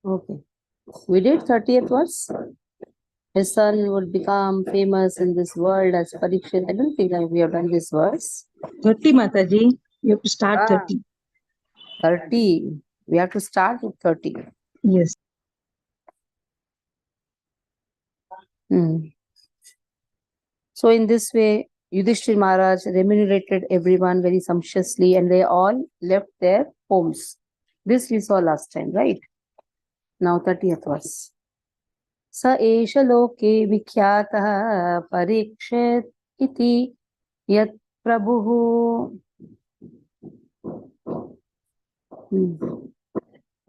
Okay. We did 30th verse. His son would become famous in this world as Parikshit. I don't think that we have done this verse. 30, Mataji. You have to start Ah. 30. 30. We have to start with 30. Yes. So in this way, Yudhishthir Maharaj remunerated everyone very sumptuously and they all left their homes. This we saw last time, right? Now 30th verse. Sa esha loke vikhyatah parikshit iti yat prabhuhu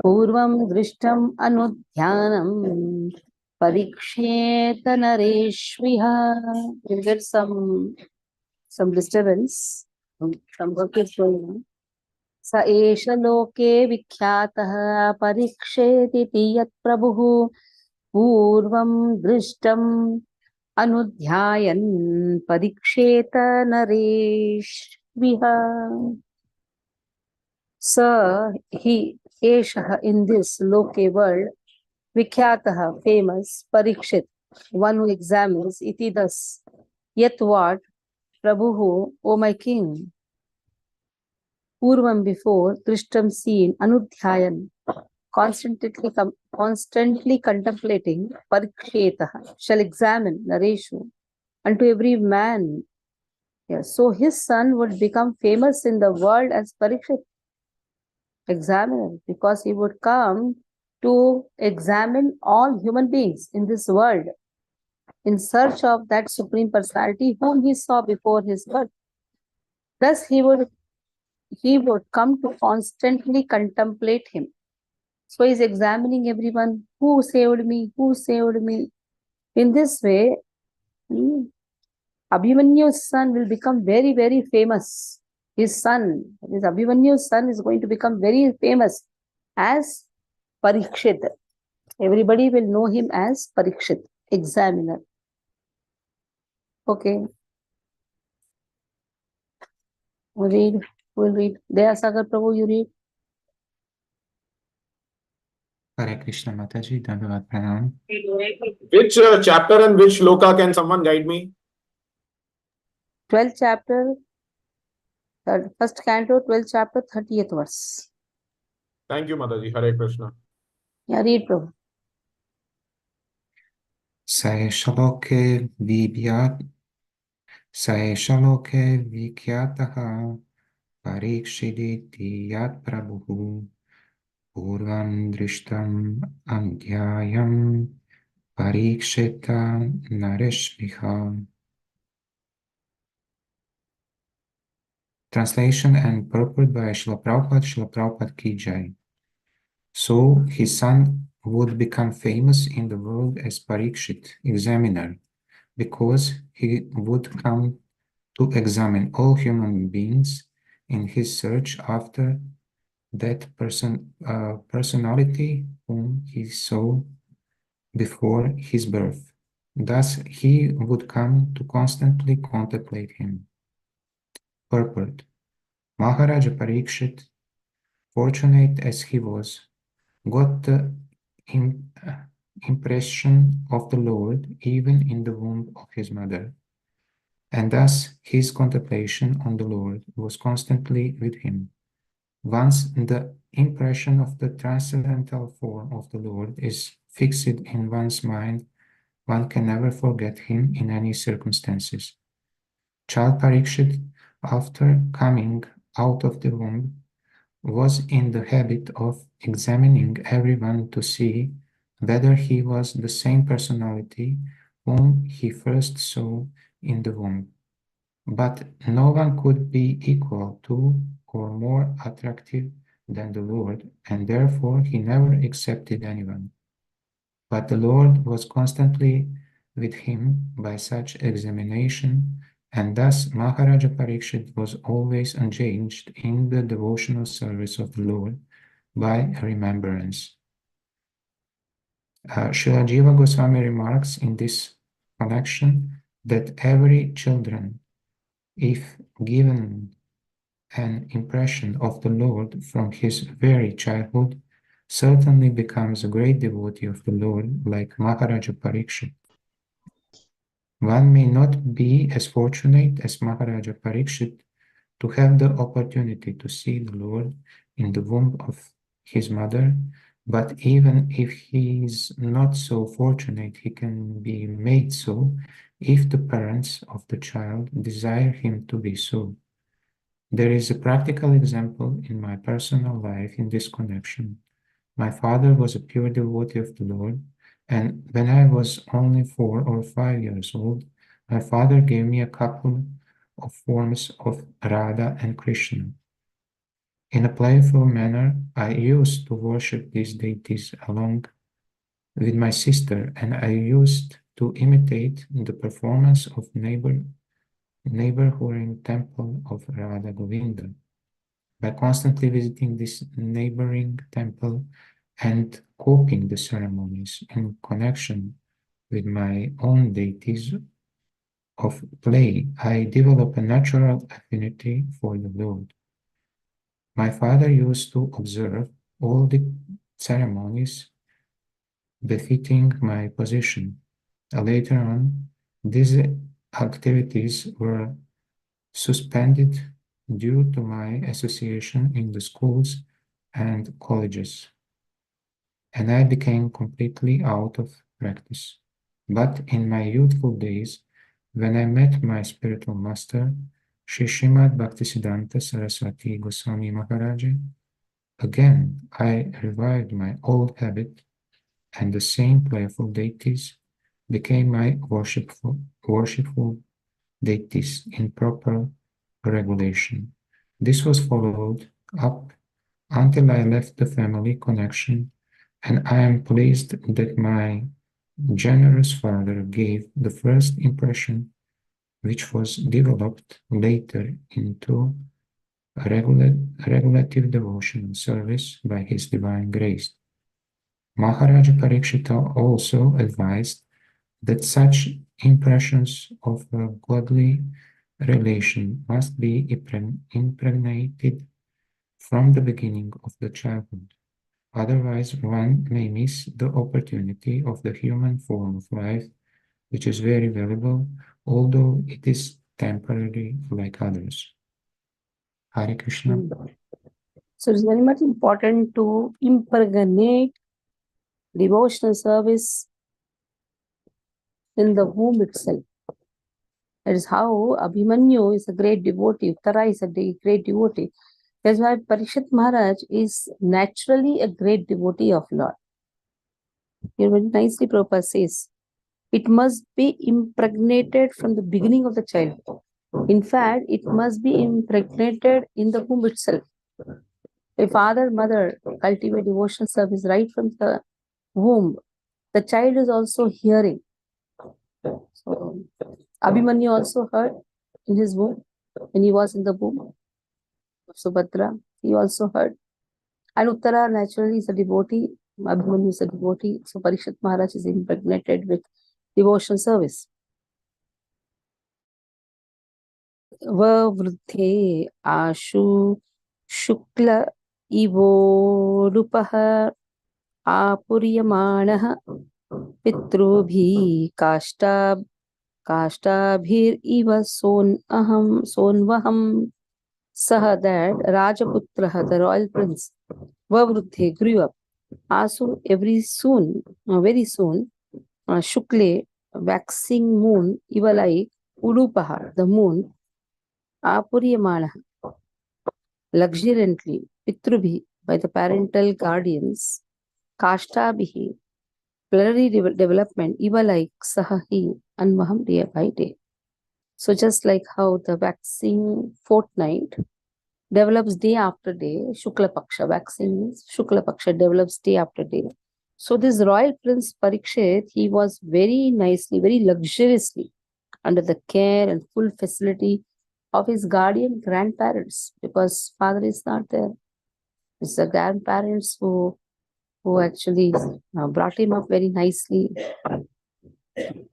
पूर्वं दृष्टम् अनुध्यानम् परीक्षेत नरेष्विह. You get some disturbance from work is going on. स एष लोके विख्यातः परीक्षेतिति यत् प्रभुः पूर्वं दृष्टम् अनुध्यायन् परीक्षेत नरेष्विह. Sa, he, Esha, in this loke world, Vikhyataha, famous, Parikshit, one who examines, iti thus, yet what, Prabhuhu, O my king, Purvam before, Trishtam seen, Anudhyayan, constantly contemplating, Parikshetaha, shall examine, Nareshu, unto every man. Yes. So his son would become famous in the world as Parikshit, examiner, because he would come to examine all human beings in this world in search of that supreme personality whom he saw before his birth. Thus he would come to constantly contemplate him. So he is examining everyone, who saved me, who saved me. In this way, Abhimanyu's son will become very, very famous. His Abhimanyu's son is going to become very famous as Parikshit. Everybody will know him as Parikshit, examiner. Okay. We'll read. Daya Sagar Prabhu, you read. Hare Krishna Mataji, Dandavad Pranam. Which chapter and which shloka can someone guide me? 12th chapter, first canto, 12th chapter, 30th verse. Thank you, Mataji. Hare Krishna. Yeah, read, Prabhu. Saeshaloke vikyataha parikshiditi yat prabhuhu purvam drishtam andhyayam parikshita nareshviha. Translation and purport by Srila Prabhupada Ki Jai. So his son would become famous in the world as Parikshit, examiner, because he would come to examine all human beings in his search after that personality whom he saw before his birth. Thus he would come to constantly contemplate him. Purport. Maharaja Parikshit, fortunate as he was, got the impression of the Lord even in the womb of his mother, and thus his contemplation on the Lord was constantly with him. Once the impression of the transcendental form of the Lord is fixed in one's mind, one can never forget him in any circumstances. Child Parikshit, after coming out of the womb, was in the habit of examining everyone to see whether he was the same personality whom he first saw in the womb. But no one could be equal to or more attractive than the Lord, and therefore he never accepted anyone. But the Lord was constantly with him by such examination, and thus Maharaja Parikshit was always engaged in the devotional service of the Lord by remembrance. Srila Jiva Goswami remarks in this connection that every children, if given an impression of the Lord from his very childhood, certainly becomes a great devotee of the Lord, like Maharaja Parikshit. One may not be as fortunate as Maharaja Parikshit to have the opportunity to see the Lord in the womb of his mother, but even if he is not so fortunate, he can be made so if the parents of the child desire him to be so. There is a practical example in my personal life in this connection. My father was a pure devotee of the Lord, and when I was only 4 or 5 years old, my father gave me a couple of forms of Radha and Krishna. In a playful manner, I used to worship these deities along with my sister, and I used to imitate the performance of neighboring temple of Radha Govinda. By constantly visiting this neighboring temple and copying the ceremonies in connection with my own deities of play, I develop a natural affinity for the Lord. My father used to observe all the ceremonies befitting my position. Later on, these activities were suspended due to my association in the schools and colleges, and I became completely out of practice. But in my youthful days, when I met my spiritual master, Sri Srimad Bhaktisiddhanta Saraswati Goswami Maharaja, again I revived my old habit, and the same playful deities became my worshipful deities in proper regulation. This was followed up until I left the family connection, and I am pleased that my generous father gave the first impression, which was developed later into a regulative devotional service by his divine grace. Maharaja Parikshita also advised that such impressions of a godly relation must be impregnated from the beginning of the childhood. Otherwise, one may miss the opportunity of the human form of life, which is very valuable, although it is temporary like others. Hare Krishna. So it's very much important to impregnate devotional service in the womb itself. That is how Abhimanyu is a great devotee, Uttara is a great devotee. That's why Parikshit Maharaj is naturally a great devotee of Lord. Here very nicely Prabhupada says, it must be impregnated from the beginning of the childhood. In fact, it must be impregnated in the womb itself. If father, mother cultivate devotional service right from the womb, the child is also hearing. So, Abhimanyu also heard in his womb, when he was in the womb of Subhadra, he also heard. And Uttara naturally is a devotee, Abhimanyu is a devotee, so Parikshit Maharaj is impregnated with devotional service. Vavruddhe ashu shukla ivorupah apuryamanaha pitrubhi काष्ठाभिर इव सोन्वहम saha, that Rajaputra, the royal prince, Vavruddhe, grew up. Asu, very soon, Shukle, waxing moon, Iva like Udupaha, the moon, Apuryamana, luxuriantly, Pitrubhi, by the parental guardians, Kashtabhihi, plenary development, Iva like Sahahi, Anvaham, day by day. So just like how the waxing fortnight develops day after day, Shukla Paksha, waxing means Shukla Paksha develops day after day. So this royal prince Parikshit, he was very nicely, very luxuriously under the care and full facility of his guardian grandparents, because father is not there. It's the grandparents who actually brought him up very nicely.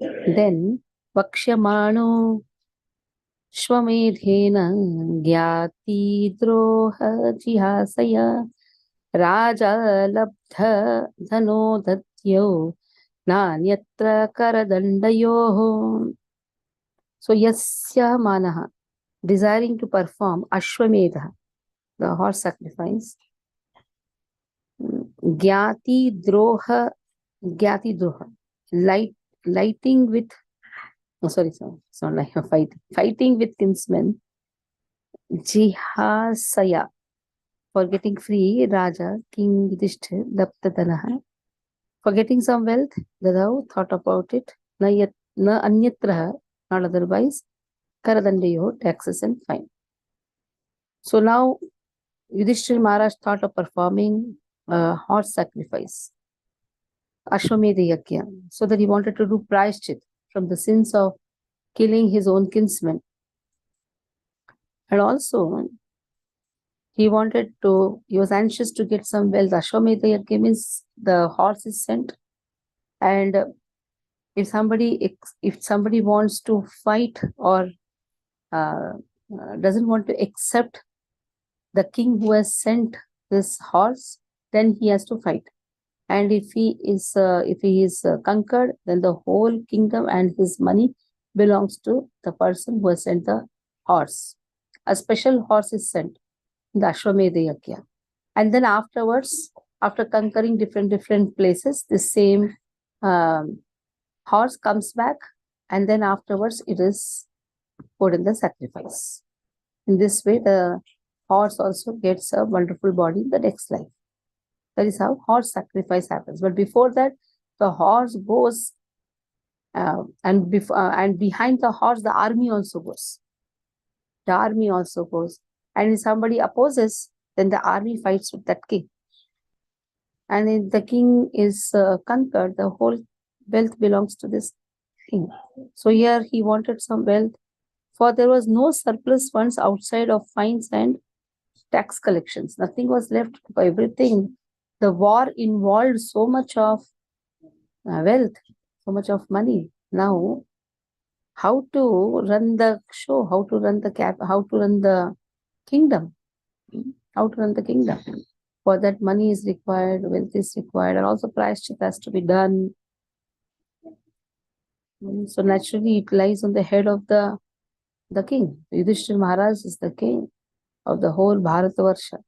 Then Vakshamano Shvamedhena Gyati Droha Jihasaya Raja labdha dhano datyau nanyatra karadandayoho. So yasya manaha, desiring to perform Ashwamedha, the horse sacrifice, Gyati Droha, lighting with, it's not like a fighting with kinsmen, Jihasaya, for getting free, Raja, King Yudhishthir, Daptadanaha, for getting some wealth, Dadau thought about it, na anyatraha, not otherwise, Karadandayo, taxes and fine. So now Yudhishthir Maharaj thought of performing a horse sacrifice, Ashwamedha Yajna, so that he wanted to do prayashchit from the sins of killing his own kinsmen. And also, he was anxious to get some wealth. Ashwamedha Yajna means the horse is sent, and if somebody wants to fight or doesn't want to accept the king who has sent this horse, then he has to fight. And if he is conquered, then the whole kingdom and his money belongs to the person who has sent the horse. A special horse is sent, the Ashwamedha Yajna. And then afterwards, after conquering different places, the same horse comes back, and then afterwards it is put in the sacrifice. In this way, the horse also gets a wonderful body in the next life. That is how horse sacrifice happens. But before that, the horse goes, and behind the horse, the army also goes. The army also goes. And if somebody opposes, then the army fights with that king. And if the king is conquered, the whole wealth belongs to this king. So here he wanted some wealth, for there was no surplus funds outside of fines and tax collections. Nothing was left for everything. The war involved so much of wealth, so much of money. Now, how to run the show, how to run the kingdom, how to run the kingdom. For that, money is required, wealth is required, and also prayashchit has to be done. So naturally, it lies on the head of the king. Yudhishthir Maharaj is the king of the whole Bharatavarsha.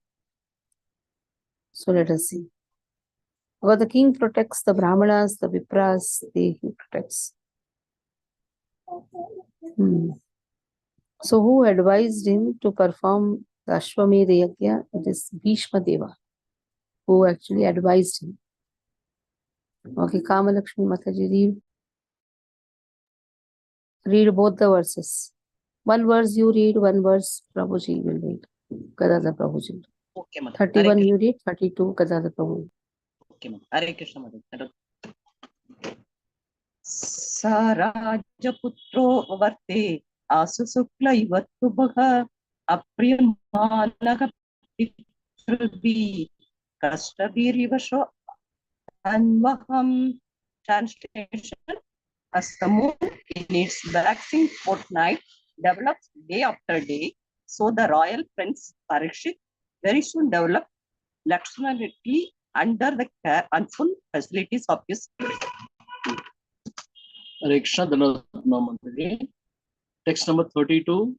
So let us see. Because the king protects the Brahmanas, the Vipras, he protects. So who advised him to perform the Ashwamedha Yajna? It is Bhishma Deva who actually advised him. Okay, Kamalakshmi Mataji, read both the verses. One verse you read, one verse Prabhuji will read. Gadadhar Prabhuji. Okay, Mother. 31 you read, 32 Gadadhar Prabhu. Okay, Mother. Hare Krishna, Mother. Sarajaputro varte asusukla ivattu bhaga apriyamalaga pitrubi kastabirivasho anvaham. Translation: as the moon in its waxing fortnight develops day after day, so the royal prince Parikshit very soon developed luxuriantly under the care and full facilities of his spirit. Text number 32.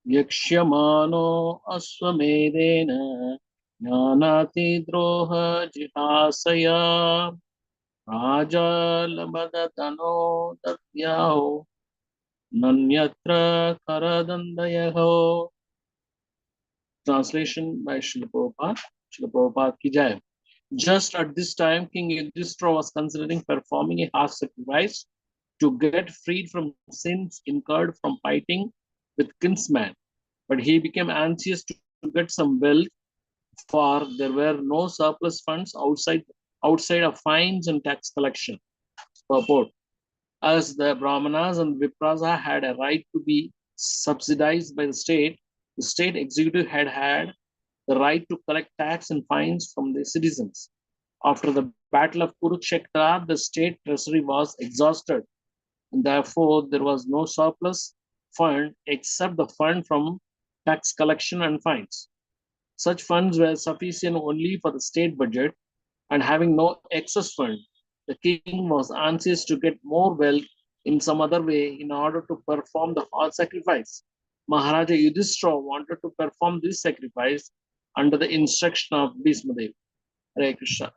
Yakshamano aswamedena jnanati droha jihasaya raja labadatano datyao nanyatra karadandayaho. Translation by Srila Prabhupada. Srila Prabhupada ki jai. Just at this time, King Yudhishthira was considering performing a horse sacrifice to get freed from sins incurred from fighting with kinsmen. But he became anxious to get some wealth, for there were no surplus funds outside of fines and tax collection. Purport: as the Brahmanas and Viprasa had a right to be subsidized by the state executive had the right to collect tax and fines from the citizens. After the battle of Kurukshetra, the state treasury was exhausted, and therefore there was no surplus fund except the fund from tax collection and fines. Such funds were sufficient only for the state budget, and having no excess fund, the king was anxious to get more wealth in some other way in order to perform the horse sacrifice. Maharaja Yudhishthira wanted to perform this sacrifice under the instruction of Bhismadev. Hare Krishna.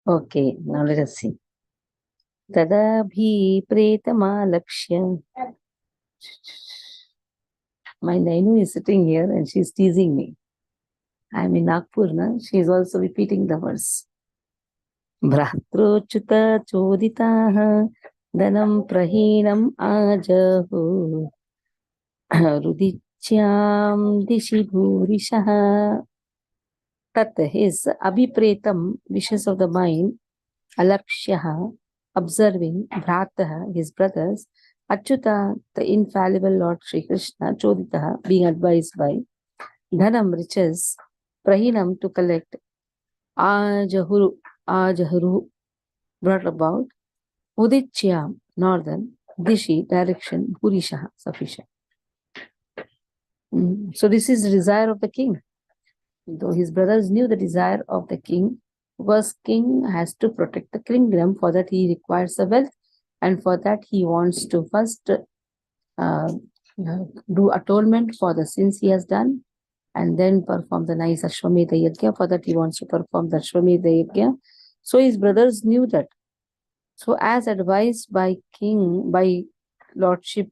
Okay, now let us see. Tadabhi my Nainu is sitting here and she's teasing me. I'm in Nagpur, na? She's also repeating the verse. Bhratrochuta choditaha danam prahinam ajahu rudicyam dishi bhurishaha. Tat, his abhipretam, wishes of the mind, alakshaha, observing, bhrataha, his brothers, Achyuta, the infallible Lord Sri Krishna, choditaha, being advised by, dhanam, riches, prahinam, to collect, ajahuru, brought about, udichyam, northern, dishi, direction, purishaha, sufficient. So this is the desire of the king. Though his brothers knew the desire of the king, because king has to protect the kingdom, for that he requires the wealth, and for that he wants to first do atonement for the sins he has done, and then perform the nice Ashwamedha Yajna. For that he wants to perform the Ashwamedha Yajna. So his brothers knew that. So as advised by Lordship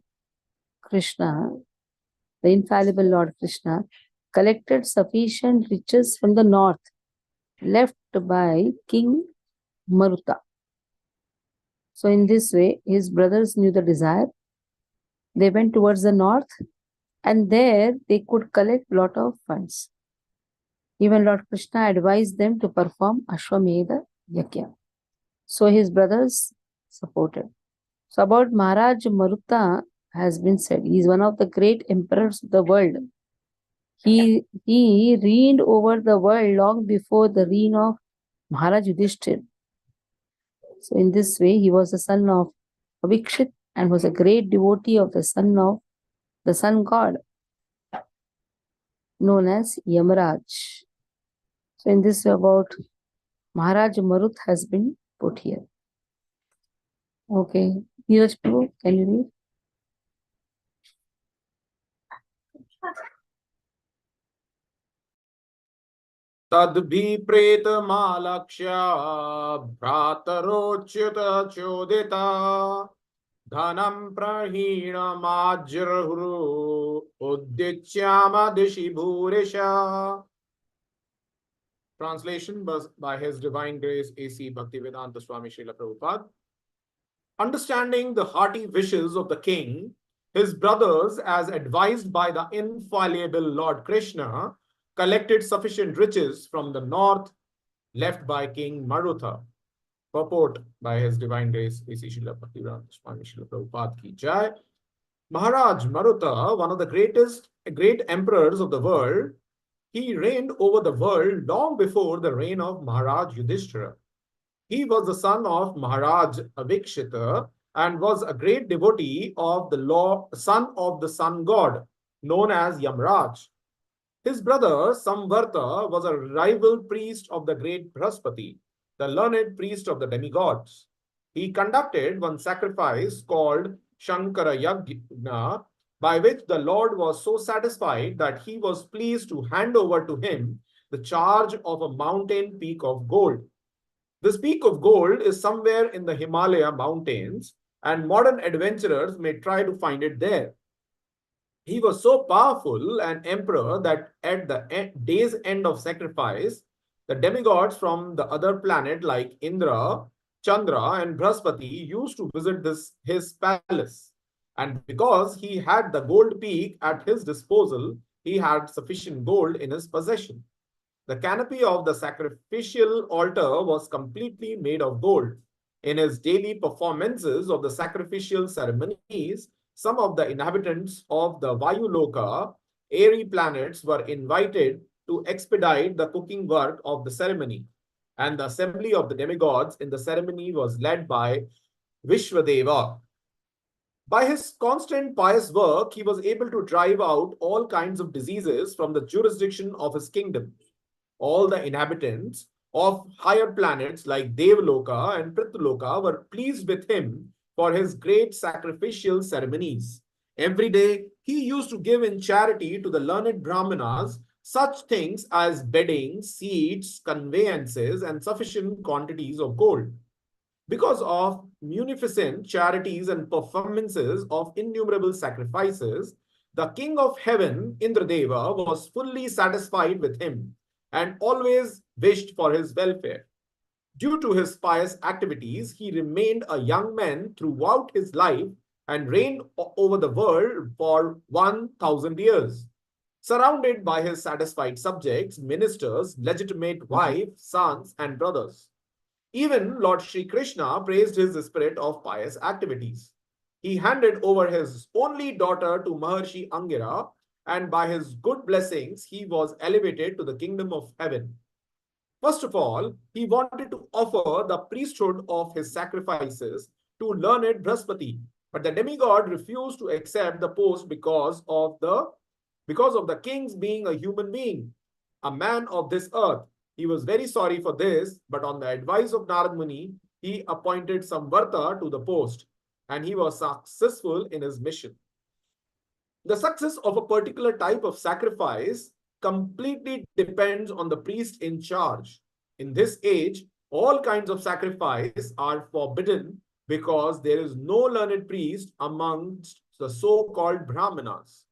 Krishna, the infallible Lord Krishna, collected sufficient riches from the north, left by King Maruta. So in this way, his brothers knew the desire. They went towards the north, and there they could collect lot of funds. Even Lord Krishna advised them to perform Ashwamedha Yajna. So his brothers supported. So about Maharaj Maruta has been said, he is one of the great emperors of the world. He reigned over the world long before the reign of Maharaj Yudhishthira. So in this way, he was the son of Avikshit and was a great devotee of the sun god, known as Yamaraj. So in this way, about Maharaj Marut has been put here. Okay, Neeraj Prabhu, can you read? तद्भिप्रेतमालक्ष्य भ्रातरोच्युत चोदिता धनं प्रहीणमाज्रुः उद्दिच्यामदिशि भूरिशा. Translation by His Divine Grace A.C. Bhaktivedanta Swami Srila Prabhupada. Understanding the hearty wishes of the king, his brothers, as advised by the infallible Lord Krishna, collected sufficient riches from the north, left by King Marutha. Purport by His Divine Grace A.C. Srila Bhaktivedanta Swami Srila Prabhupada ki jai. Maharaj Marutha, one of the great emperors of the world, he reigned over the world long before the reign of Maharaj Yudhishthira. He was the son of Maharaj Avikshita and was a great devotee of the son of the sun god, known as Yamaraj. His brother Samvarta was a rival priest of the great Brahaspati, the learned priest of the demigods. He conducted one sacrifice called Shankara Yajna, by which the Lord was so satisfied that he was pleased to hand over to him the charge of a mountain peak of gold. This peak of gold is somewhere in the Himalaya mountains, and modern adventurers may try to find it there. He was so powerful an emperor that at the day's end of sacrifice, the demigods from the other planet like Indra, Chandra, and Brahaspati used to visit his palace. And because he had the gold peak at his disposal, he had sufficient gold in his possession. The canopy of the sacrificial altar was completely made of gold. In his daily performances of the sacrificial ceremonies, some of the inhabitants of the Vayuloka, airy planets, were invited to expedite the cooking work of the ceremony. And the assembly of the demigods in the ceremony was led by Vishwadeva. By his constant pious work, he was able to drive out all kinds of diseases from the jurisdiction of his kingdom. All the inhabitants of higher planets like Devaloka and Prithloka were pleased with him for his great sacrificial ceremonies. Every day, he used to give in charity to the learned Brahmanas such things as bedding, seats, conveyances, and sufficient quantities of gold. Because of munificent charities and performances of innumerable sacrifices, the king of heaven, Indradeva, was fully satisfied with him and always wished for his welfare. Due to his pious activities, he remained a young man throughout his life and reigned over the world for 1,000 years. Surrounded by his satisfied subjects, ministers, legitimate wives, sons, and brothers. Even Lord Sri Krishna praised his spirit of pious activities. He handed over his only daughter to Maharshi Angira, and by his good blessings, he was elevated to the kingdom of heaven. First of all, he wanted to offer the priesthood of his sacrifices to learned Brahaspati, but the demigod refused to accept the post because of the king's being a human being, a man of this earth. He was very sorry for this, but on the advice of Narad Muni, he appointed Samvarta to the post, and he was successful in his mission. The success of a particular type of sacrifice completely depends on the priest in charge. In this age, all kinds of sacrifice are forbidden because there is no learned priest amongst the so-called Brahmanas,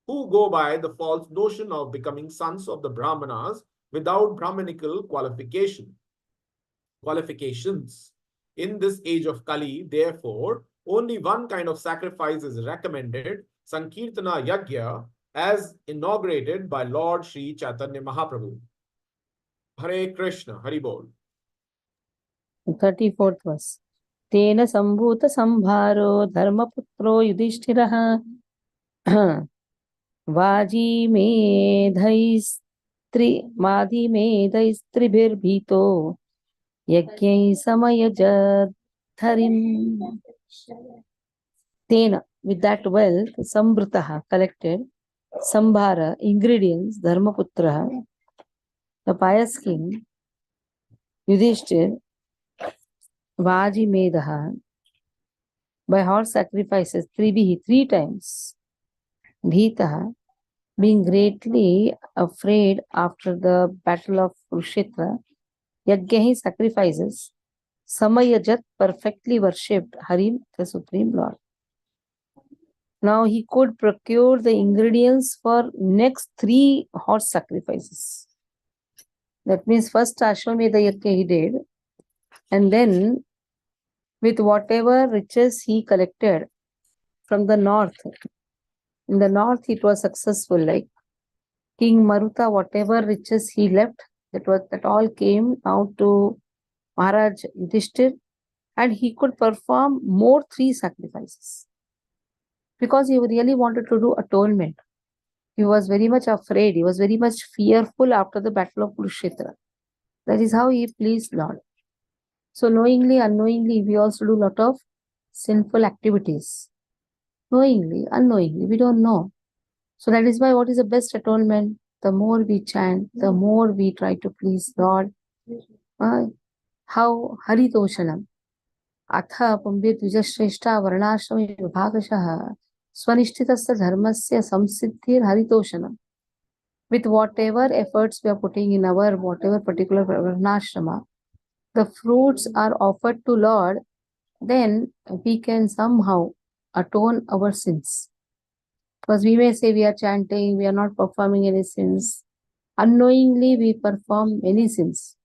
who go by the false notion of becoming sons of the Brahmanas without Brahmanical qualifications. In this age of Kali, therefore, only one kind of sacrifice is recommended, Sankirtana Yajna, as inaugurated by Lord Sri Chaitanya Mahaprabhu. Hare Krishna, Hari Bol. 34th verse. Tena sambhuta sambharo dharmaputro yudhishthirah madhimedhaistribhirbhito yajnai samayajat dharim. Tena, with that wealth, sambhrutaha, collected, sambhara, ingredients, dharmaputra, the pious king, Yudhishthir, Vajimedaha, by horse sacrifices, three times, Bhitaha, being greatly afraid after the battle of Kurukshetra, Yajna sacrifices, Samayajat perfectly worshipped Harim, the Supreme Lord. Now he could procure the ingredients for next 3 horse sacrifices. That means first Ashwamedha Yajna he did, and then with whatever riches he collected from the north. In the north it was successful, like King Maruta, whatever riches he left, that all came out to Maharaj Yudhishthir, and he could perform more 3 sacrifices. Because he really wanted to do atonement. He was very much afraid, he was very much fearful after the battle of Kurukshetra. That is how he pleased Lord. So knowingly, unknowingly, we also do a lot of sinful activities. Knowingly, unknowingly, we don't know. So that is why what is the best atonement? The more we chant, the more we try to please Lord. How Haritoshanam. Atha Pumbir Dvijashreshta Varnashrami Vibhagashaha Swanishtitasya Dharmasya Samsiddhir Haritoshanam. With whatever efforts we are putting in our whatever particular Varnashrama, the fruits are offered to Lord, then we can somehow atone our sins. Because we may say we are chanting, we are not performing any sins. Unknowingly we perform many sins.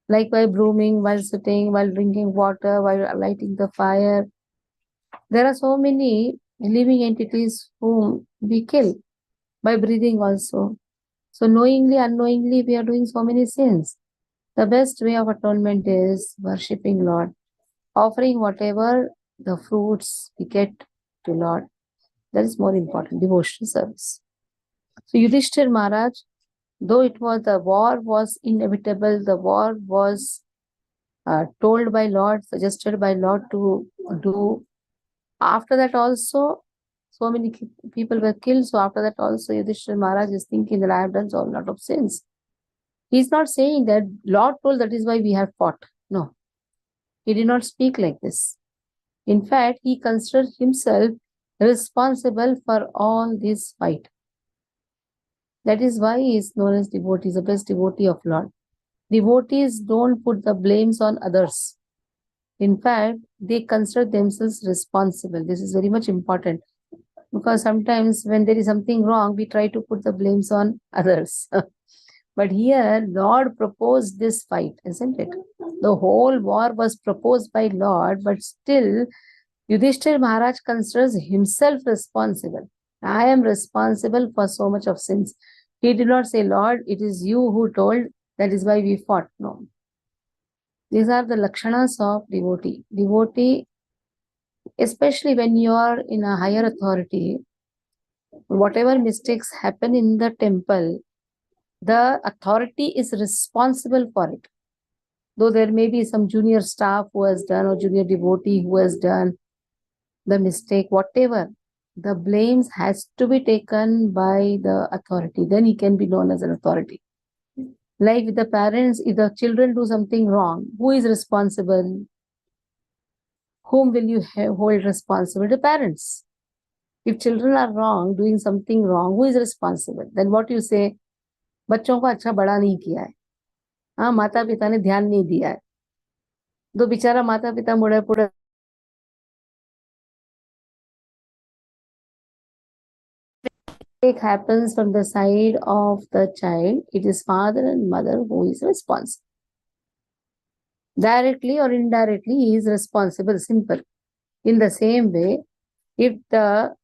Like while brooming, while sitting, while drinking water, while lighting the fire. There are so many living entities whom we kill by breathing also. So knowingly, unknowingly we are doing so many sins. The best way of atonement is worshipping Lord, offering whatever the fruits we get to Lord. That is more important, devotional service. So Yudhishthir Maharaj, though the war was inevitable, the war was told by Lord, suggested by Lord to do After that also, so many people were killed. So after that also, Yudhishthira Maharaj is thinking that I have done so a lot of sins. He's not saying that Lord told that is why we have fought. No, he did not speak like this. In fact, he considered himself responsible for all this fight. That is why he is known as devotee, the best devotee of Lord. Devotees don't put the blames on others. In fact, they consider themselves responsible. This is very much important because sometimes when there is something wrong, we try to put the blames on others. But here, Lord proposed this fight, isn't it? The whole war was proposed by Lord, but still, Yudhishthir Maharaj considers himself responsible. I am responsible for so much of sins. He did not say, Lord, it is you who told, that is why we fought. No. These are the lakshanas of devotee. Devotee, especially when you are in a higher authority, whatever mistakes happen in the temple, the authority is responsible for it. Though there may be some junior staff who has done or junior devotee who has done the mistake, whatever, the blames has to be taken by the authority. Then he can be known as an authority. Like with the parents, if the children do something wrong, who is responsible? Whom will you hold responsible? The parents. If children are wrong, doing something wrong, who is responsible? Then what you say? बच्चों को अच्छा बड़ा नहीं किया है, हाँ माता पिता ने ध्यान नहीं दिया है, तो बेचारा माता पिता मुड़े पुड़े mistake happens from the side of the child, it is father and mother who is responsible. Directly or indirectly, he is responsible. Simple. In the same way, if the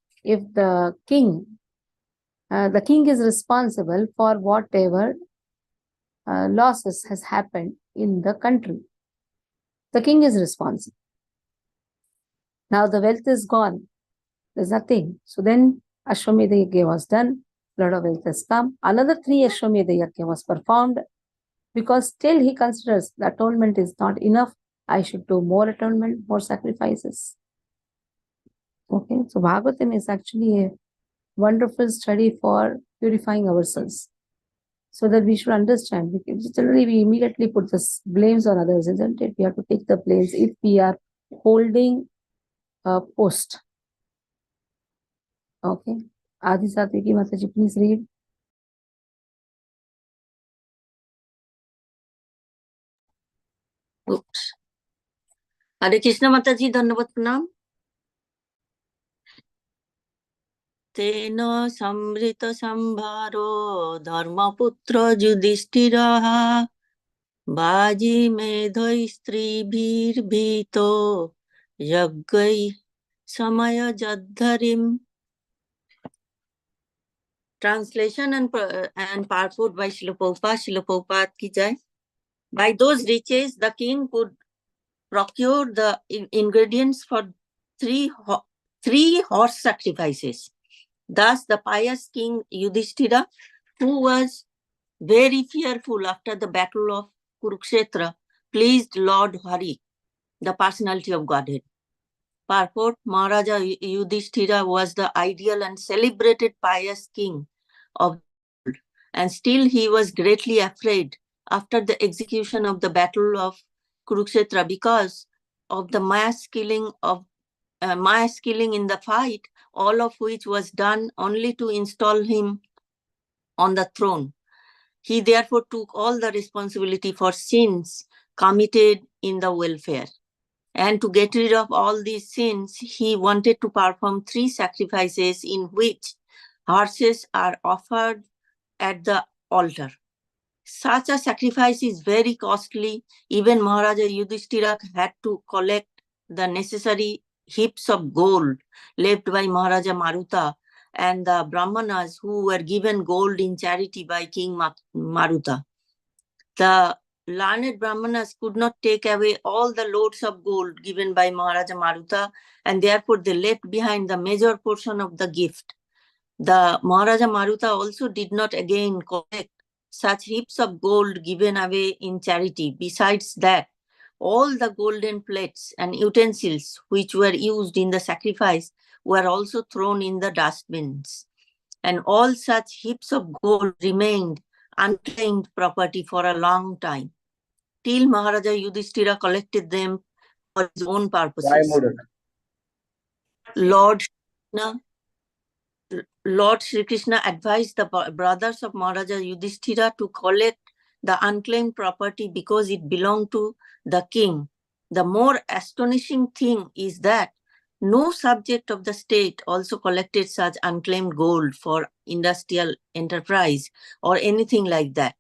king is responsible for whatever losses has happened in the country. The king is responsible. Now the wealth is gone. There's nothing. So then Ashwamedha Yajna was done. A lot of wealth has come. Another 3 Ashwamedha Yajna was performed because still he considers the atonement is not enough. I should do more atonement, more sacrifices. Okay, so Bhagavatam is actually a wonderful study for purifying ourselves so that we should understand. Because generally we immediately put the blames on others, isn't it? We have to take the blames if we are holding a post. Okay. Adi Satviki Mataji, please read. Oops. Hare Krishna Mataji, धन्यवाद प्रणाम. तेन समृत संभारो धर्मपुत्र युधिष्ठिरः बाजी मेधै स्त्रीभिर्भीतो यज्ञै समय जद्धरिम्. Translation and purport by Srila Prabhupada ki jai. By those riches, the king could procure the ingredients for three horse sacrifices. Thus, the pious king Yudhishthira, who was very fearful after the battle of Kurukshetra, pleased Lord Hari, the personality of Godhead. Purport: Maharaja Yudhishthira was the ideal and celebrated pious king of the world, and still he was greatly afraid after the execution of the battle of Kurukshetra because of the mass killing in the fight, all of which was done only to install him on the throne. He therefore took all the responsibility for sins committed in the welfare. And to get rid of all these sins, he wanted to perform 3 sacrifices in which horses are offered at the altar. Such a sacrifice is very costly. Even Maharaja Yudhishthira had to collect the necessary heaps of gold left by Maharaja Maruta and the Brahmanas who were given gold in charity by King Maruta. The learned Brahmanas could not take away all the loads of gold given by Maharaja Maruta, and therefore they left behind the major portion of the gift. The Maharaja Maruta also did not again collect such heaps of gold given away in charity. Besides that, all the golden plates and utensils which were used in the sacrifice were also thrown in the dustbins. And all such heaps of gold remained unclaimed property for a long time, till Maharaja Yudhishthira collected them for his own purposes. Lord Sri Krishna advised the brothers of Maharaja Yudhishthira to collect the unclaimed property because it belonged to the king. The more astonishing thing is that no subject of the state also collected such unclaimed gold for industrial enterprise or anything like that.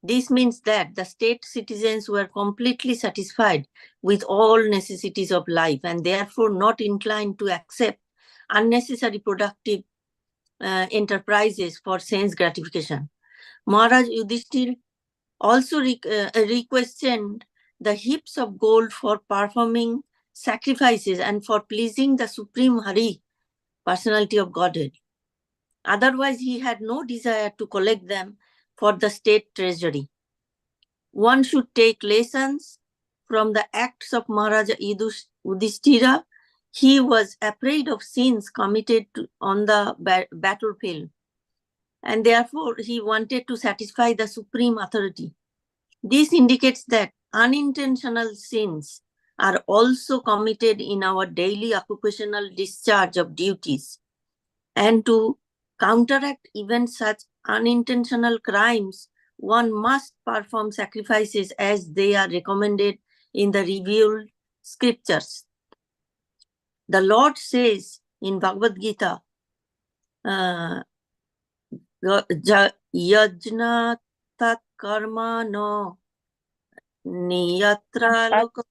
This means that the state citizens were completely satisfied with all necessities of life and therefore not inclined to accept unnecessary productive enterprises for sense gratification. Maharaj Yudhishthir also requestioned the heaps of gold for performing sacrifices and for pleasing the Supreme Hari, personality of Godhead. Otherwise, he had no desire to collect them for the state treasury. One should take lessons from the acts of Maharaja Yudhishthira. He was afraid of sins committed on the battlefield, and therefore he wanted to satisfy the supreme authority. This indicates that unintentional sins are also committed in our daily occupational discharge of duties. And to counteract even such unintentional crimes, one must perform sacrifices as they are recommended in the revealed scriptures. The Lord says in Bhagavad Gita, Yajna tat karma no niyatra loka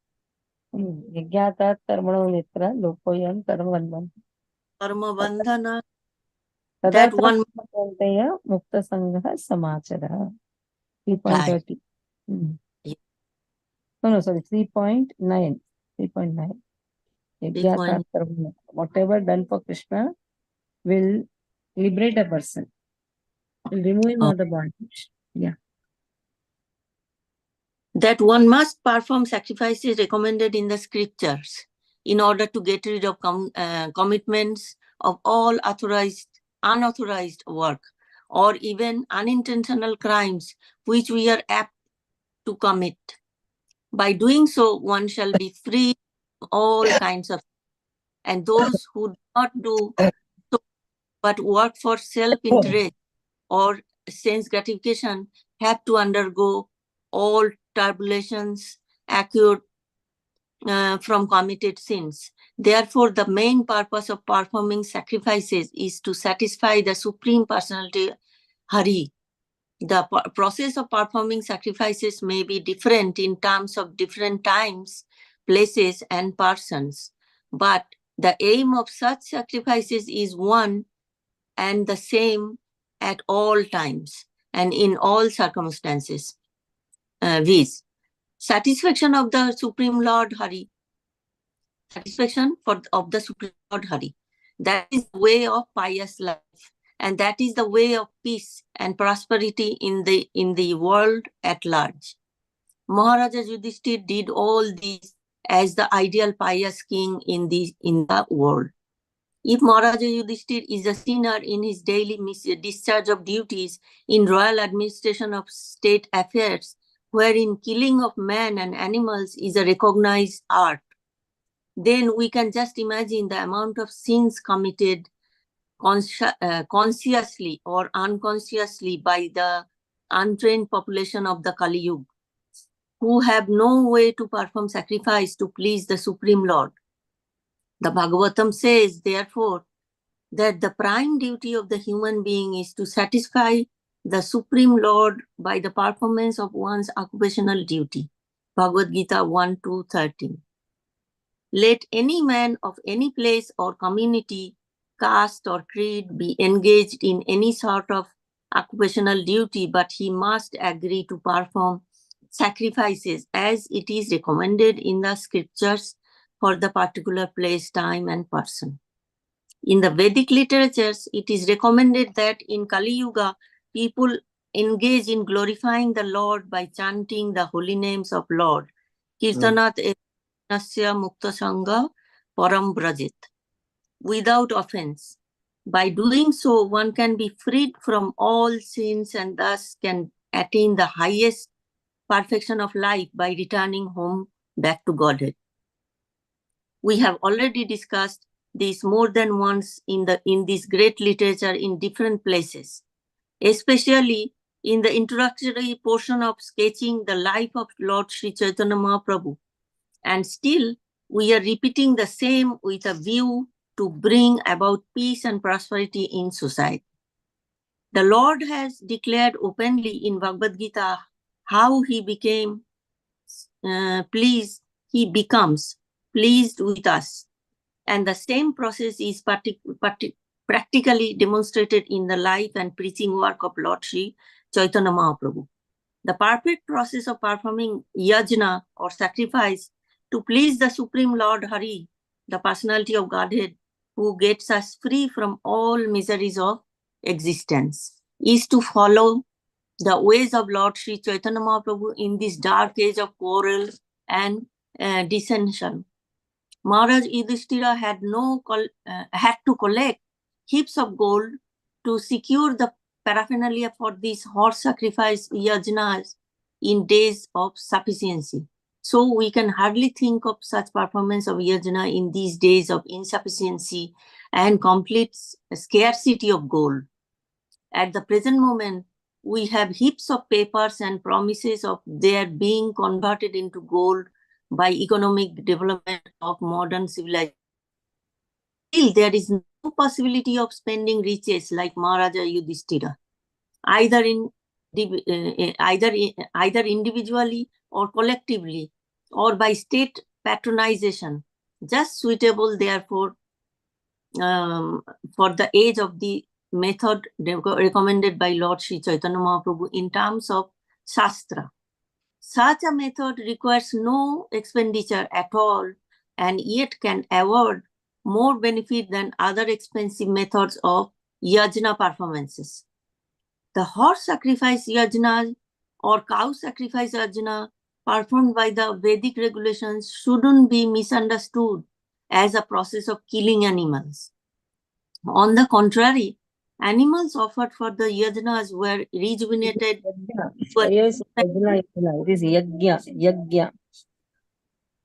Yajnatat karmano nitra lokoyam karmavandam. karma bandhana. That one mukta sangha samachara. 3.30. Yeah. No, sorry, 3.9. 3.9. Yajnatat karmano. Whatever done for Krishna will liberate a person. Will remove him of the bondage. Yeah. That one must perform sacrifices recommended in the scriptures in order to get rid of commitments of all unauthorized work or even unintentional crimes which we are apt to commit. By doing so, one shall be free from all kinds of, and those who do not do so but work for self-interest or sense gratification have to undergo all tribulations accrued from committed sins. Therefore, the main purpose of performing sacrifices is to satisfy the Supreme Personality Hari. The process of performing sacrifices may be different in terms of different times, places, and persons, but the aim of such sacrifices is one and the same at all times and in all circumstances. Viz. Satisfaction of the Supreme Lord Hari. Satisfaction of the Supreme Lord Hari. That is the way of pious life, and that is the way of peace and prosperity in the world at large. Maharaja Yudhishthir did all these as the ideal pious king in the world. If Maharaja Yudhishthir is a sinner in his daily discharge of duties in royal administration of state affairs, wherein killing of man and animals is a recognized art, then we can just imagine the amount of sins committed consciously or unconsciously by the untrained population of the Kali Yuga, who have no way to perform sacrifice to please the Supreme Lord. The Bhagavatam says, therefore, that the prime duty of the human being is to satisfy the Supreme Lord by the performance of one's occupational duty. Bhagavad Gita 1-13. Let any man of any place or community, caste or creed be engaged in any sort of occupational duty, but he must agree to perform sacrifices as it is recommended in the scriptures for the particular place, time, and person. In the Vedic literatures, it is recommended that in Kali Yuga, people engage in glorifying the Lord by chanting the holy names of Lord Kirtanat nasya mukta sangha param brajit. Without offense. By doing so, one can be freed from all sins and thus can attain the highest perfection of life by returning home back to Godhead. We have already discussed this more than once in this great literature in different places, especially in the introductory portion of sketching the life of Lord Sri Chaitanya Mahaprabhu. And still, we are repeating the same with a view to bring about peace and prosperity in society. The Lord has declared openly in Bhagavad Gita how he becomes pleased with us. And the same process is practically demonstrated in the life and preaching work of Lord Sri Chaitanya Mahaprabhu. The perfect process of performing yajna or sacrifice to please the Supreme Lord Hari, the personality of Godhead, who gets us free from all miseries of existence, is to follow the ways of Lord Sri Chaitanya Mahaprabhu in this dark age of quarrel and dissension. Maharaj Yudhishthira had to collect heaps of gold to secure the paraphernalia for these horse sacrifice yajnas in days of sufficiency. So we can hardly think of such performance of yajna in these days of insufficiency and complete scarcity of gold. At the present moment, we have heaps of papers and promises of their being converted into gold by economic development of modern civilization. Still, there is no possibility of spending riches like Maharaja Yudhishthira, either individually or collectively, or by state patronization, just suitable, therefore, for the age of the method recommended by Lord Sri Chaitanya Mahaprabhu in terms of Shastra. Such a method requires no expenditure at all and yet can award more benefit than other expensive methods of yajna performances. The horse sacrifice yajna or cow sacrifice yajna performed by the Vedic regulations shouldn't be misunderstood as a process of killing animals. On the contrary, animals offered for the yajnas were rejuvenated. Yes, yajna.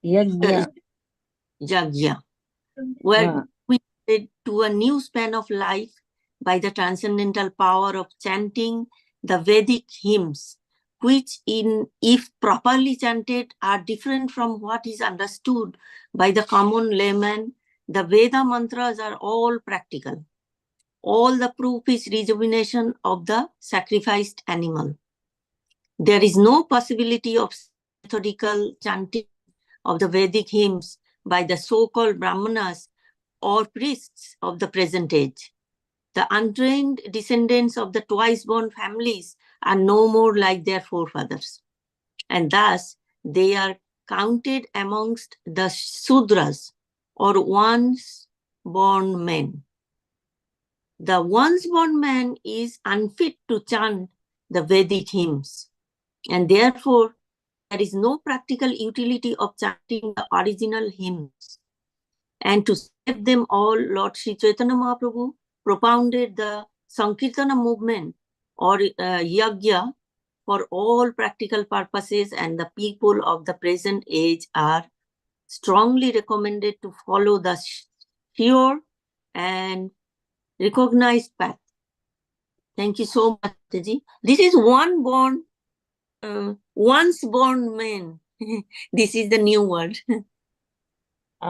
It is yajna. Yajna, were rejuvenated to a new span of life by the transcendental power of chanting the Vedic hymns, which, if properly chanted, are different from what is understood by the common layman. The Veda mantras are all practical. All the proof is rejuvenation of the sacrificed animal. There is no possibility of methodical chanting of the Vedic hymns by the so-called Brahmanas or priests of the present age. The untrained descendants of the twice-born families are no more like their forefathers. And thus, they are counted amongst the Sudras or once-born men. The once-born man is unfit to chant the Vedic hymns, and therefore there is no practical utility of chanting the original hymns. And to save them all, Lord Sri Chaitanya Mahaprabhu propounded the Sankirtana movement or yajna for all practical purposes, and the people of the present age are strongly recommended to follow the sure and recognized path. Thank you so much, Taji. This is once born man. This is the new word.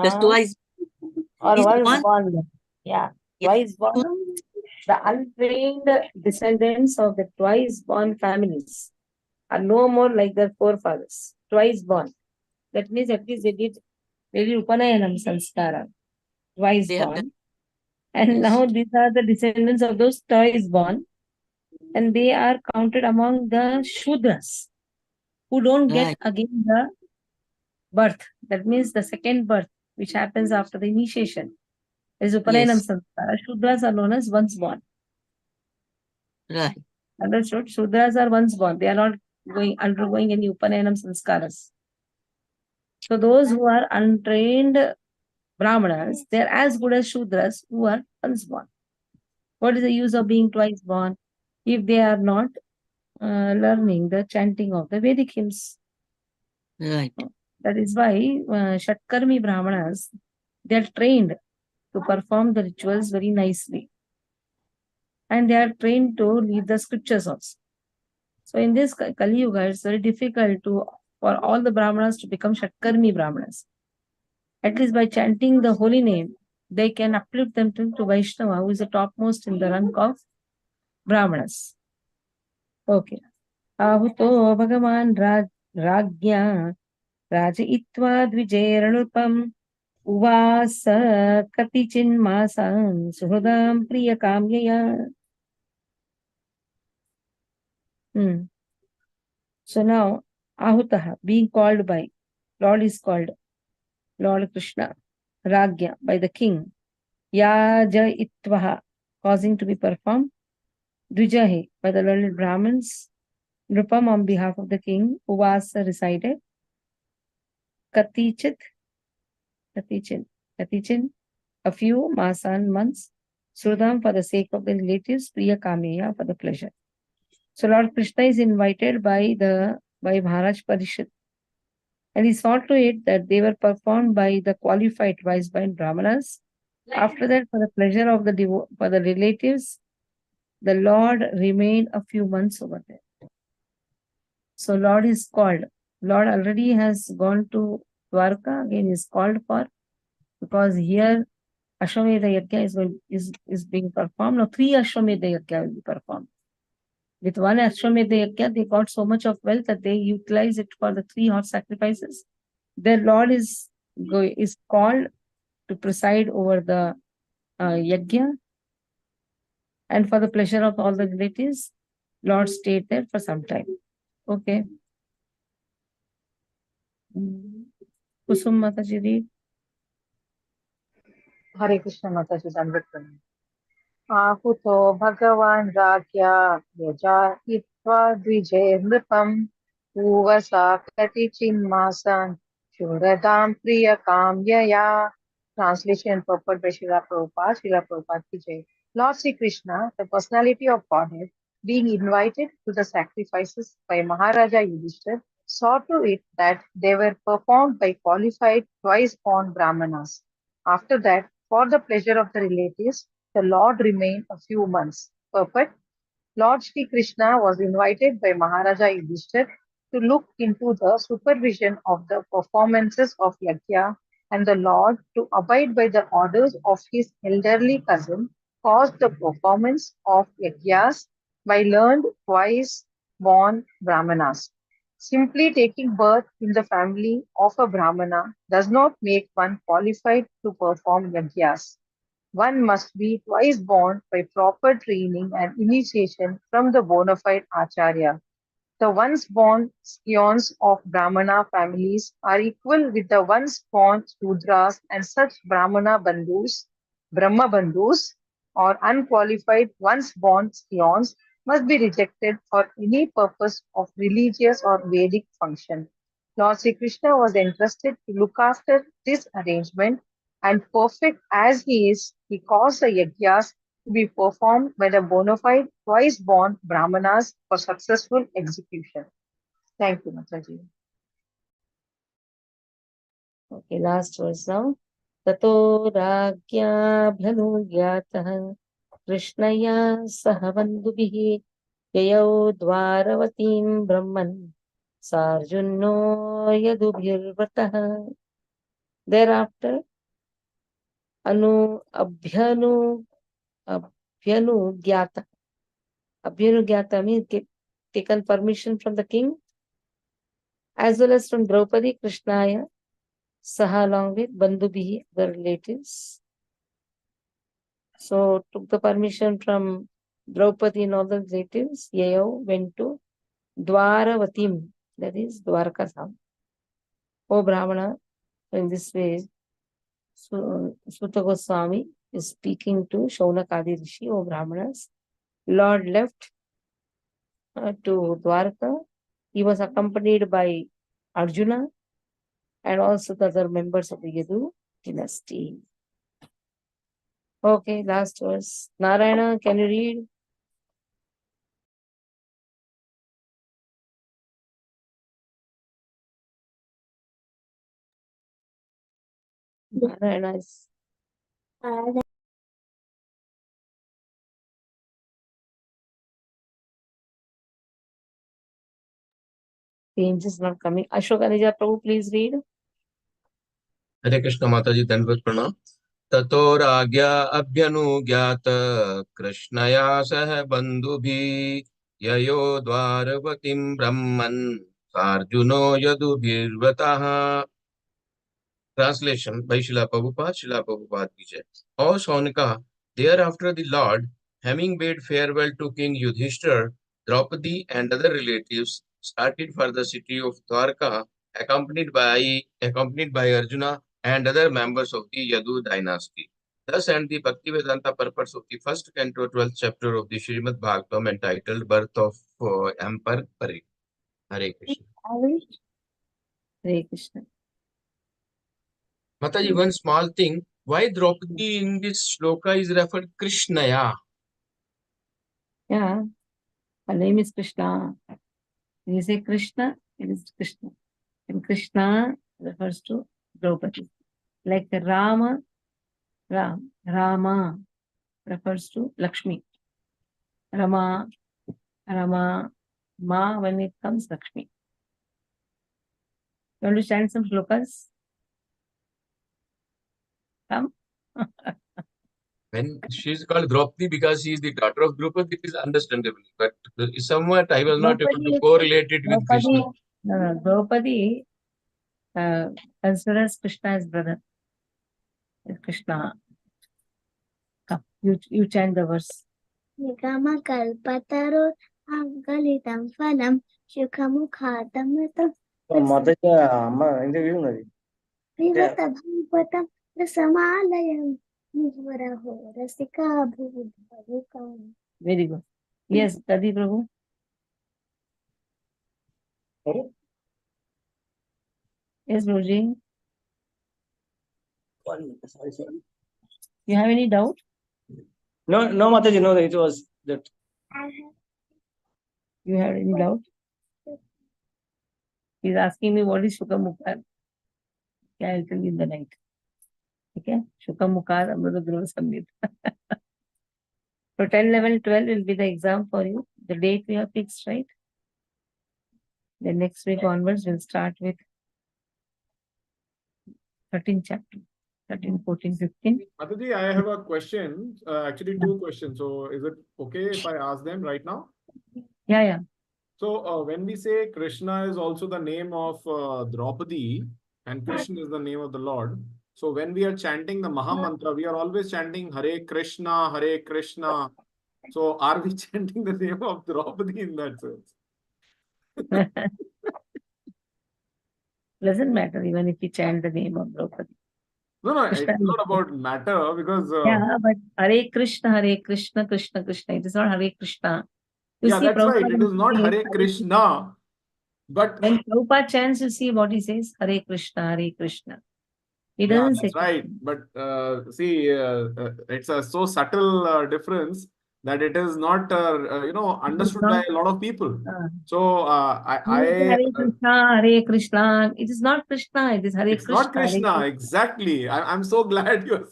Just twice. Or This once one- born. Yeah, twice born. The untrained descendants of the twice born families are no more like their forefathers. Twice born. That means at least they did Upanayanam Sanskara. Twice They have born. done. And Yes. now these are the descendants of those twice born. And they are counted among the Shudras who don't get Right. again the birth. That means the second birth, which happens after the initiation. Is Upanayanam Yes. Sanskara. Shudras are known as once born. Right. Understood? Shudras are once born. They are not undergoing any Upanayanam Sanskaras. So those who are untrained Brahmanas, they are as good as Shudras who are once born. What is the use of being twice born if they are not learning the chanting of the Vedic hymns? Right. That is why Shatkarmi Brahmanas, they are trained to perform the rituals very nicely. And they are trained to lead the scriptures also. So in this Kali Yuga, it's very difficult for all the Brahmanas to become Shatkarmi Brahmanas. At least by chanting the holy name, they can uplift them to Vaishnava, who is the topmost in the rank of Brahmanas. Okay. Ahuto Bhagavan Rajya Rajitva Dvijayanupam Uvasa Katichin Masam Suhudam Priya Kamyaya. So now, Ahutaha, being called by, Lord is called, Lord Krishna, Ragya, by the king, Yaja Itvaha, causing to be performed, Dvijahe, by the learned Brahmins, Nrupam on behalf of the king, Uvasa resided, Katichin, a few Masan months, Srudam for the sake of the relatives, Priya Kameya for the pleasure. So Lord Krishna is invited by Maharaj Parishit, and he saw to it that they were performed by the qualified wise Brahmanas. After that, for the pleasure of for the relatives, the Lord remained a few months over there. So Lord is called. Lord already has gone to Dwarka, again is called for, because here Ashwamedha Yajna is being performed. Now 3 Ashwamedha Yajna will be performed. With 1 Ashwamedha Yajna, they got so much of wealth that they utilize it for the 3 hot sacrifices. Their Lord is called to preside over the yajna, and for the pleasure of all the relatives, Lord stayed there for some time. Okay. Kusum Mataji, read. Hare Krishna Mataji, Dandavat. Ahuto Bhagavan Ragya Yaja Itva Dvijay Nripam Uvasa Katichin Masan Shuradam Priya Kamyaya. Translation purport by Srila Prabhupada ki Jai. Lord Sri Krishna, the personality of Godhead, being invited to the sacrifices by Maharaja Yudhishthir, saw to it that they were performed by qualified twice-born Brahmanas. After that, for the pleasure of the relatives, the Lord remained a few months. Purport: Lord Sri Krishna was invited by Maharaja Yudhishthir to look into the supervision of the performances of Yajna, and the Lord, to abide by the orders of his elderly cousin, caused the performance of Yajnas by learned twice-born Brahmanas. Simply taking birth in the family of a Brahmana does not make one qualified to perform Yajnas. One must be twice born by proper training and initiation from the bona fide Acharya. The once born scions of Brahmana families are equal with the once born Sudras, and such Brahmana Bandhus, Brahma Bandhus, or unqualified once born scions must be rejected for any purpose of religious or Vedic function. Lord Sri Krishna was entrusted to look after this arrangement, and perfect as he is, he caused the yajnas to be performed by the bona fide twice born Brahmanas for successful execution. Thank you, Mataji. Okay, last verse now. Tato Ragya Bhanugyatah Krishnaya Sahavandubhihi Yayau Dwaravatim Brahman Sarjunno Yadubhirvatah. Thereafter, Abhyanu Gyata. Abhyanu Gyata means taken permission from the king, as well as from Draupadi, Krishnaya, Saha along with Bandhubihi, the relatives. So took the permission from Draupadi and all the relatives. Yayav went to Dwaravatim, that is Dwarka Dham. O Brahmana, in this way, Suta Goswami is speaking to Shaunakadi Rishi. O Brahmanas, Lord left to Dwarka. He was accompanied by Arjuna and also the other members of the Yadu dynasty. Okay, last verse. Narayana, can you read? Narayana is. Change is not coming. Ashoka Nija Prabhu, please read. हरे कृष्ण माता जी दंडवत प्रणाम ततो राज्ञा अभ्यनुज्ञात कृष्णया सह बंधुभि ययो द्वारवतीं ब्रह्मन् सार्जुनो यदुभिर्वतः Translation by Srila Prabhupada ki jai. O Sonika, thereafter the Lord, having bade farewell to King Yudhishthir, Draupadi and other relatives, started for the city of Dwarka, accompanied by Arjuna and other members of the Yadu dynasty. Thus end the Bhaktivedanta purpose of the first canto, 12th chapter of the Srimad Bhagavatam entitled Birth of Emperor Parik. Hare Krishna. Hare Krishna. Mataji, one small thing. Why Draupadi in this shloka is referred Krishnaya? Yeah, her name is Krishna. When you say Krishna, it is Krishna. And Krishna refers to Draupadi. Like Rama refers to Lakshmi. Rama, Ma, when it comes Lakshmi. You want to chant some shlokas? Come. When she is called Draupadi because she is the daughter of Draupadi, it is understandable. But somewhat I was not able to correlate it with Krishna. Draupadi considers Krishna as brother. Krishna. Come, you chant the verse. Nigama kalpataro avgalitam phalam shukhamukhatamritam pivata bhavatam rasamalayam nivaraho rasika bhuvadhavukam. Very good. Yes, Tadi Prabhu. Yes, Prabhuji. Sorry. You have any doubt? No, Mataji, no, it was that. You have any doubt? He's asking me what is Shukamukar. Okay, I'll tell you in the night. Okay? Shukamukar Amrutadhruva Samhita. So 10, 11, 12 will be the exam for you. The date we have fixed, right? Then next week onwards, we'll start with 13th chapter. 13, 14, 15. Mataji, I have a question. Actually, two questions. So, is it okay if I ask them right now? Yeah. So, when we say Krishna is also the name of Draupadi and Krishna is the name of the Lord. So, when we are chanting the Maha Mantra, we are always chanting Hare Krishna, Hare Krishna. So, are we chanting the name of Draupadi in that sense? Doesn't matter even if you chant the name of Draupadi. No, it's not about matter because... yeah, but Hare Krishna, Krishna Krishna. It is not Hare Krishna. Yeah, that's right. It is not Hare Krishna. But when Prabhupada chants, you see what he says, Hare Krishna, Hare Krishna. He doesn't say. That's right. But see, it's a so subtle difference that it is not, understood by a lot of people. So Hare Krishna, Hare Krishna. It is not Krishna. It is Hare it's Krishna. Not Krishna. Exactly. I'm so glad you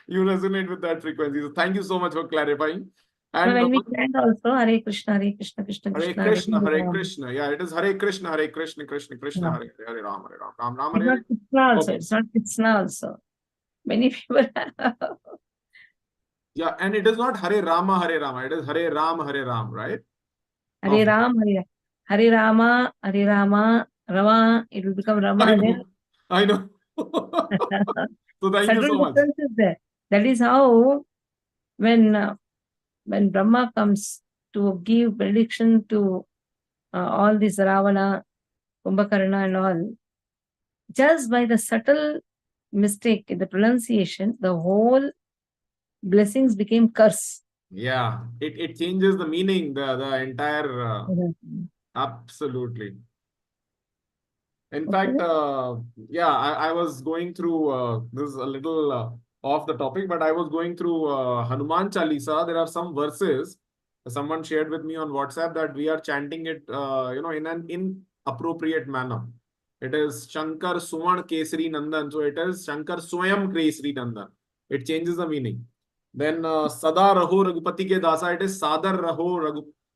resonate with that frequency. So thank you so much for clarifying. And when we chant also Hare Krishna, Krishna Krishna. Hare Krishna, Hare Krishna. Yeah, it is Hare Krishna, Krishna Krishna, Hare Ram, Ram Ram, Hare. It's not Krishna also. It's not Krishna also. Many people have. Yeah, and it is not Hare Rama. It is Hare Ram, right? Hare Ram, Hare Rama, Rama. It will become Rama. I know. So thank you so much. There. That is how when Brahma comes to give prediction to all this Ravana, Kumbhakarna and all, just by the subtle mistake in the pronunciation, the whole blessings became curse. Yeah, it changes the meaning, the entire... Absolutely. In Okay. fact, yeah, I was going through, this is a little off the topic, but I was going through Hanuman Chalisa. There are some verses someone shared with me on WhatsApp that we are chanting it, in an inappropriate manner. It is Shankar Suman Kesari Nandan. So it is Shankar Swayam Kesari Nandan. It changes the meaning. Then Sada Raho Raghupati Ke Dasa. It is Sadar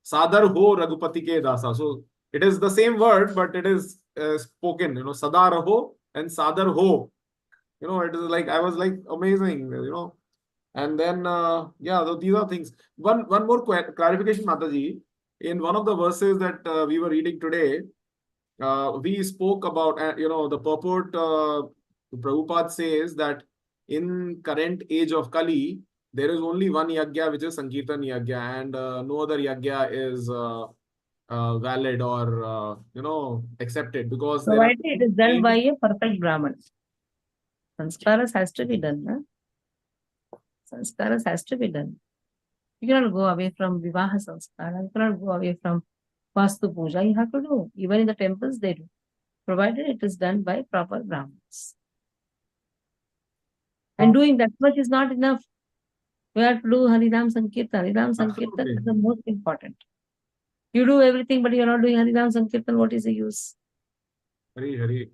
Sadar Ho Raghupati Ke Dasa. So it is the same word, but it is spoken, Sadar Ho and Sadar Ho. It is like, I was like, amazing. And then, yeah, these are things. One more clarification, Mataji. In one of the verses that we were reading today, we spoke about, the purport. Prabhupada says that in current age of Kali, there is only one yagya, which is Sankirtan yagya, and no other yagya is valid or accepted, because there are Provided it is done by a perfect Brahman. Sanskaras has to be done. Na? Sanskaras has to be done. You cannot go away from Vivaha Sanskara. You cannot go away from Vastu Puja. You have to do. Even in the temples, they do. Provided it is done by proper Brahmins. And doing that much is not enough. We have to do Harinam Sankirtan. Harinam Sankirtan is the most important. You do everything, but you are not doing Harinam Sankirtan. What is the use? Hari.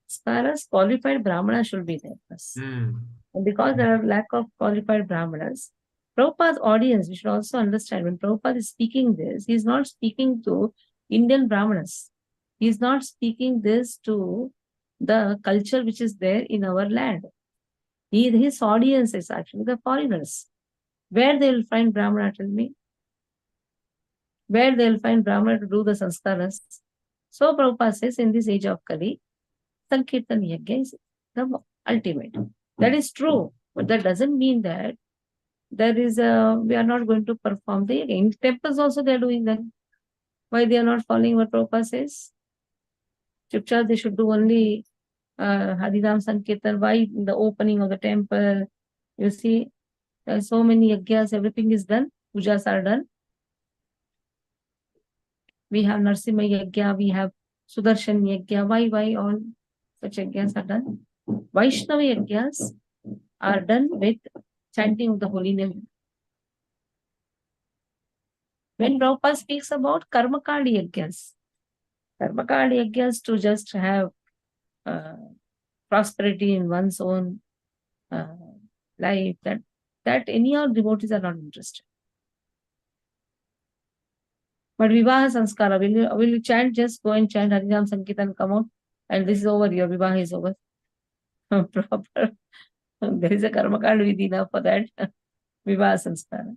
As far as qualified Brahmanas should be there. And because there are lack of qualified Brahmanas, Prabhupada's audience, we should also understand, when Prabhupada is speaking this, he is not speaking to Indian Brahmanas. He is not speaking this to the culture which is there in our land. His audience is actually the foreigners. Where they will find Brahmana, tell me? Where they will find Brahmana to do the sanskaras? So Prabhupada says, in this age of Kali, Sankirtan Yajna is the ultimate. That is true, but that doesn't mean that we are not going to perform the yajna. In temples also they are doing that. Why they are not following what Prabhupada says? Chupcha, they should do only Harinam Sankirtan. Why in the opening of the temple? You see, there are so many yajnas, everything is done, pujas are done. We have Narsimha Yajna, we have Sudarshan Yajna. Why all such yajnas are done? Vaishnava yajnas are done with chanting of the holy name. When Prabhupada speaks about Karmakandi yajnas to just have prosperity in one's own life, that any of devotees are not interested. But Vivaha Sanskara, will you chant, just go and chant Harinam Sankirtan, come out, and this is over, your Vivaha is over. Proper. There is a Karmakand Vidhi now for that. Vivaha Sanskara.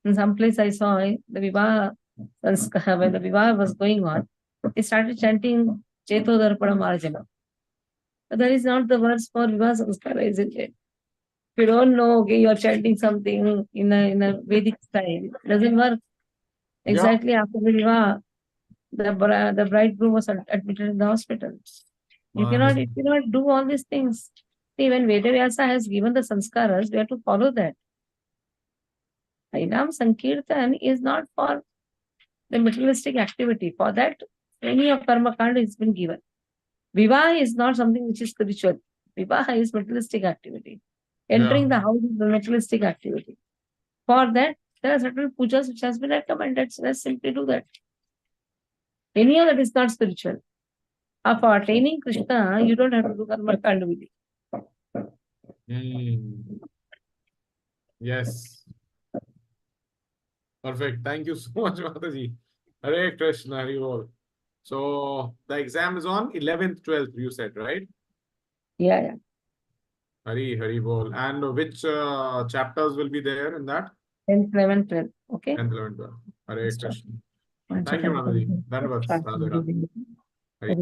In some place I saw the Vivaha Sanskara, when the Vivaha was going on, they started chanting Cheto Darpada Marjana. But that is not the verse for Vivaha Sanskara, isn't it? If you don't know, okay, you are chanting something in a Vedic style, it doesn't work. Exactly after the Vivaha, the bridegroom was admitted in the hospital. You cannot do all these things. See, when Vedavyasa has given the sanskaras, we have to follow that. Harinam Sankirtan is not for the materialistic activity. For that, any of karma kanda has been given. Vivaha is not something which is spiritual. Vivaha is materialistic activity. Entering the house is a materialistic activity. For that, there are certain pujas which has been recommended. So let's simply do that. Any of that is not spiritual. For attaining Krishna, you don't have to do karma kanda vidhi. Yes. Perfect. Thank you so much, Mataji. Hare Krishna, Hare Bol. So the exam is on 11th, 12th, you said, right? Yeah. Hare Bol. And which chapters will be there in that? 10th, 11th, 12th. Okay. 10th, 11th, 12th. Hare Start. Krishna. Thank you, Mataji. Dhanavad. Radhe Radhe. Hare